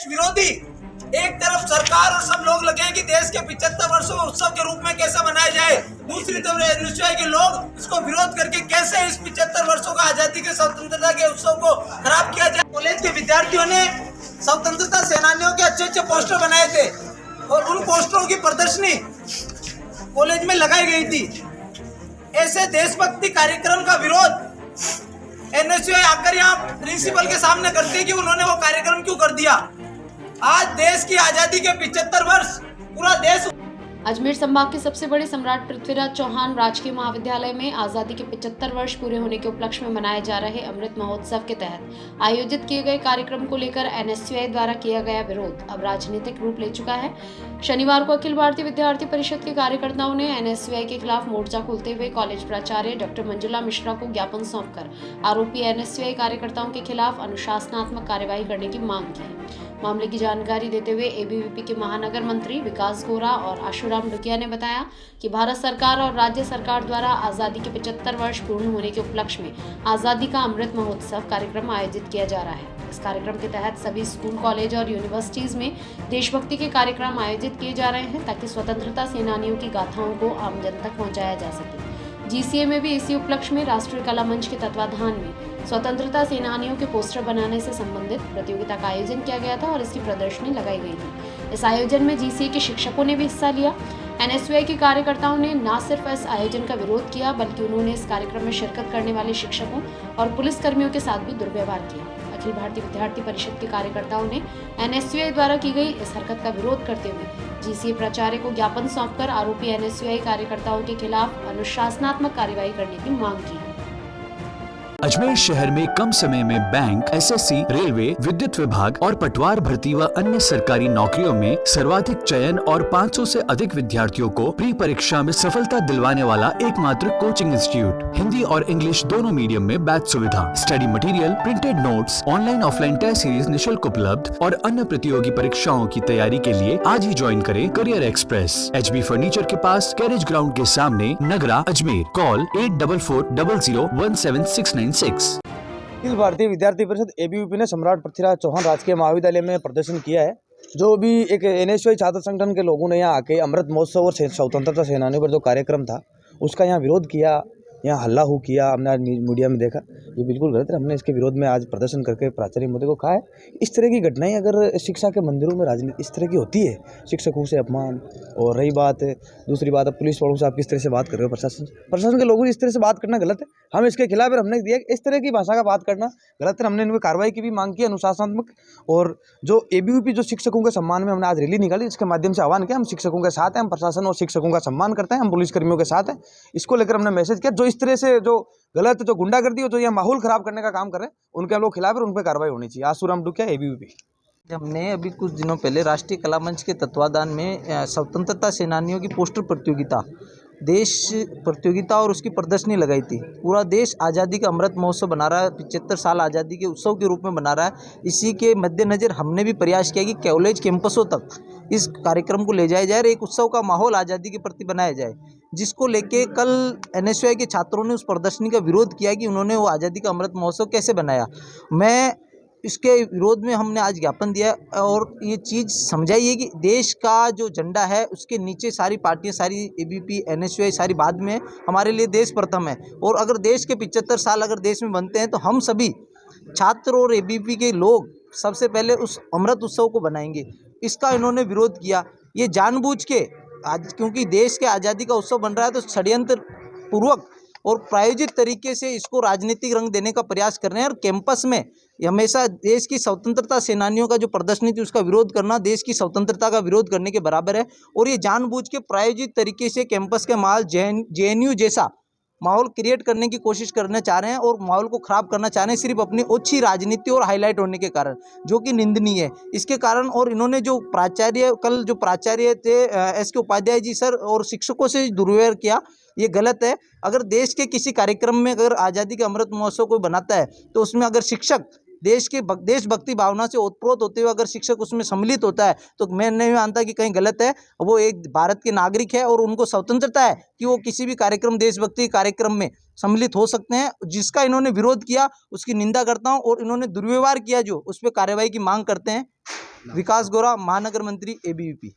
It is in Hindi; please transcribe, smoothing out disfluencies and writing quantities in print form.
देश विरोधी, एक तरफ सरकार और सब लोग लगे हैं कि देश के 75 वर्षों उत्सव के रूप में कैसे मनाया जाए, दूसरी तरफ एनएसयूआई के लोग इसको विरोध करके कैसे इस 75 वर्षों का आजादी के स्वतंत्रता के उत्सव को खराब किया जाए। कॉलेज के विद्यार्थियों ने स्वतंत्रता सेनानियों के अच्छे अच्छे पोस्टर बनाए थे और उन पोस्टरों की प्रदर्शनी कॉलेज में लगाई गई थी। ऐसे देशभक्ति कार्यक्रम का विरोध एनएसयूआई आकर यहाँ प्रिंसिपल के सामने करते हैं कि उन्होंने वो कार्यक्रम क्यों कर दिया। आज देश की आजादी के 75 वर्ष पूरा देश। अजमेर संभाग के सबसे बड़े सम्राट पृथ्वीराज चौहान राजकीय महाविद्यालय में आज़ादी के 75 वर्ष पूरे होने के उपलक्ष्य में मनाए जा रहे अमृत महोत्सव के तहत आयोजित किए गए कार्यक्रम को लेकर एनएसयूआई द्वारा किया गया विरोध अब राजनीतिक रूप ले चुका है। शनिवार को अखिल भारतीय विद्यार्थी परिषद के कार्यकर्ताओं ने एनएसयूआई के खिलाफ मोर्चा खोलते हुए कॉलेज प्राचार्य डॉक्टर मंजुला मिश्रा को ज्ञापन सौंपकर आरोपी एनएसयूआई कार्यकर्ताओं के खिलाफ अनुशासनात्मक कार्यवाही करने की मांग की। मामले की जानकारी देते हुए एबीवीपी के महानगर मंत्री विकास गोरा और आशुराम डुकिया ने बताया कि भारत सरकार और राज्य सरकार द्वारा आज़ादी के 75 वर्ष पूर्ण होने के उपलक्ष्य में आज़ादी का अमृत महोत्सव कार्यक्रम आयोजित किया जा रहा है। इस कार्यक्रम के तहत सभी स्कूल, कॉलेज और यूनिवर्सिटीज में देशभक्ति के कार्यक्रम आयोजित किए जा रहे हैं ताकि स्वतंत्रता सेनानियों की गाथाओं को आम जन तक पहुँचाया जा सके। जीसीए में भी इसी उपलक्ष्य में राष्ट्रीय कला मंच के तत्वाधान में स्वतंत्रता सेनानियों के पोस्टर बनाने से संबंधित प्रतियोगिता का आयोजन किया गया था और इसकी प्रदर्शनी लगाई गई थी। इस आयोजन में जीसीए के शिक्षकों ने भी हिस्सा लिया। एनएसयूआई के कार्यकर्ताओं ने न सिर्फ इस आयोजन का विरोध किया बल्कि उन्होंने इस कार्यक्रम में शिरकत करने वाले शिक्षकों और पुलिसकर्मियों के साथ भी दुर्व्यवहार किया। अखिल भारतीय विद्यार्थी परिषद के कार्यकर्ताओं ने एनएसयूआई द्वारा की गई इस हरकत का विरोध करते हुए जीसीए प्राचार्य को ज्ञापन सौंपकर आरोपी एनएसयूआई कार्यकर्ताओं के खिलाफ अनुशासनात्मक कार्यवाही करने की मांग की है। अजमेर शहर में कम समय में बैंक, एसएससी, रेलवे, विद्युत विभाग और पटवार भर्ती व अन्य सरकारी नौकरियों में सर्वाधिक चयन और 500 से अधिक विद्यार्थियों को प्री परीक्षा में सफलता दिलवाने वाला एकमात्र कोचिंग इंस्टीट्यूट। हिंदी और इंग्लिश दोनों मीडियम में बैच सुविधा, study material, printed notes, online offline test series निःशुल्क उपलब्ध और अन्य प्रतियोगी परीक्षाओं की तैयारी के लिए आज ही ज्वाइन करें करियर एक्सप्रेस, एचबी फर्नीचर के पास, कैरेज ग्राउंड के सामने, नगरा, अजमेर। कॉल 8440017696। अखिल भारतीय विद्यार्थी परिषद एबीवीपी ने सम्राट पृथ्वीराज चौहान राजकीय महाविद्यालय में प्रदर्शन किया है। जो भी एक एनएसयूआई छात्र संगठन के लोगों ने यहाँ आके अमृत महोत्सव और स्वतंत्रता सेनानियों पर जो कार्यक्रम था उसका यहाँ विरोध किया, यहाँ हल्ला हो किया। हमने आज मीडिया में देखा, ये बिल्कुल गलत है। हमने इसके विरोध में आज प्रदर्शन करके प्राचार्य महोदय को कहा है, इस तरह की घटनाएं अगर शिक्षा के मंदिरों में राजनीति इस तरह की होती है, शिक्षकों से अपमान, और रही बात दूसरी बात, अब पुलिस वालों से आप किस तरह से बात कर रहे हो, प्रशासन के लोगों से इस तरह से बात करना गलत है। हम इसके खिलाफ है। हमने दिया इस तरह की भाषा का बात करना गलत है। हमने इनमें कार्रवाई की भी मांग की अनुशासनात्मक, और जो एबीवीपी जो शिक्षकों के सम्मान में हमने आज रैली निकाली, इसके माध्यम से आह्वान किया, हम शिक्षकों के साथ हैं, हम प्रशासन और शिक्षकों का सम्मान करते हैं, हम पुलिसकर्मियों के साथ हैं। इसको लेकर हमने मैसेज किया, जो इस तरह से जो गलत, जो गुंडागर्दी हो, जो यह माहौल खराब करने का काम कर रहे हैं, उनके हम लोग खिलाफ है, उन पर कार्रवाई होनी चाहिए। आशुराम डुकिया, एबीवीपी। हमने अभी कुछ दिनों पहले राष्ट्रीय कला मंच के तत्वाधान में स्वतंत्रता सेनानियों की पोस्टर प्रतियोगिता, देश प्रतियोगिता और उसकी प्रदर्शनी लगाई थी। पूरा देश आज़ादी का अमृत महोत्सव बना रहा है, 75 साल आज़ादी के उत्सव के रूप में बना रहा है। इसी के मद्देनज़र हमने भी प्रयास किया कि कॉलेज कैंपसों तक इस कार्यक्रम को ले जाया जाए और एक उत्सव का माहौल आज़ादी के प्रति बनाया जाए, जिसको लेके कल एनएसयूआई के छात्रों ने उस प्रदर्शनी का विरोध किया कि उन्होंने वो आज़ादी का अमृत महोत्सव कैसे बनाया। मैं इसके विरोध में हमने आज ज्ञापन दिया और ये चीज़ समझाई है कि देश का जो झंडा है उसके नीचे सारी पार्टियां, सारी एबीपी, एनएसयूआई सारी बाद में, हमारे लिए देश प्रथम है। और अगर देश के 75 साल अगर देश में बनते हैं तो हम सभी छात्र और एबीपी के लोग सबसे पहले उस अमृत उत्सव को बनाएंगे। इसका इन्होंने विरोध किया। ये जानबूझ के आज, क्योंकि देश के आज़ादी का उत्सव बन रहा है, तो षड्यंत्र पूर्वक और प्रायोजित तरीके से इसको राजनीतिक रंग देने का प्रयास कर रहे हैं। और कैंपस में हमेशा देश की स्वतंत्रता सेनानियों का जो प्रदर्शनी थी उसका विरोध करना देश की स्वतंत्रता का विरोध करने के बराबर है। और ये जानबूझ के प्रायोजित तरीके से कैंपस के माहौल जेएनयू जैसा माहौल क्रिएट करने की कोशिश करना चाह रहे हैं और माहौल को ख़राब करना चाह रहे हैं, सिर्फ अपनी ओछी राजनीति और हाईलाइट होने के कारण, जो कि निंदनीय है। इसके कारण और इन्होंने जो कल जो प्राचार्य थे एसके उपाध्याय जी सर और शिक्षकों से दुर्व्यवहार किया, ये गलत है। अगर देश के किसी कार्यक्रम में अगर आज़ादी के अमृत महोत्सव कोई बनाता है तो उसमें अगर शिक्षक देशभक्ति भावना से ओतप्रोत होते हुए अगर शिक्षक उसमें सम्मिलित होता है तो मैं नहीं मानता कि कहीं गलत है। वो एक भारत के नागरिक है और उनको स्वतंत्रता है कि वो किसी भी कार्यक्रम, देशभक्ति कार्यक्रम में सम्मिलित हो सकते हैं। जिसका इन्होंने विरोध किया उसकी निंदा करता हूँ और इन्होंने दुर्व्यवहार किया जो उस पर कार्रवाई की मांग करते हैं। विकास गोरा, महानगर मंत्री, ABVP।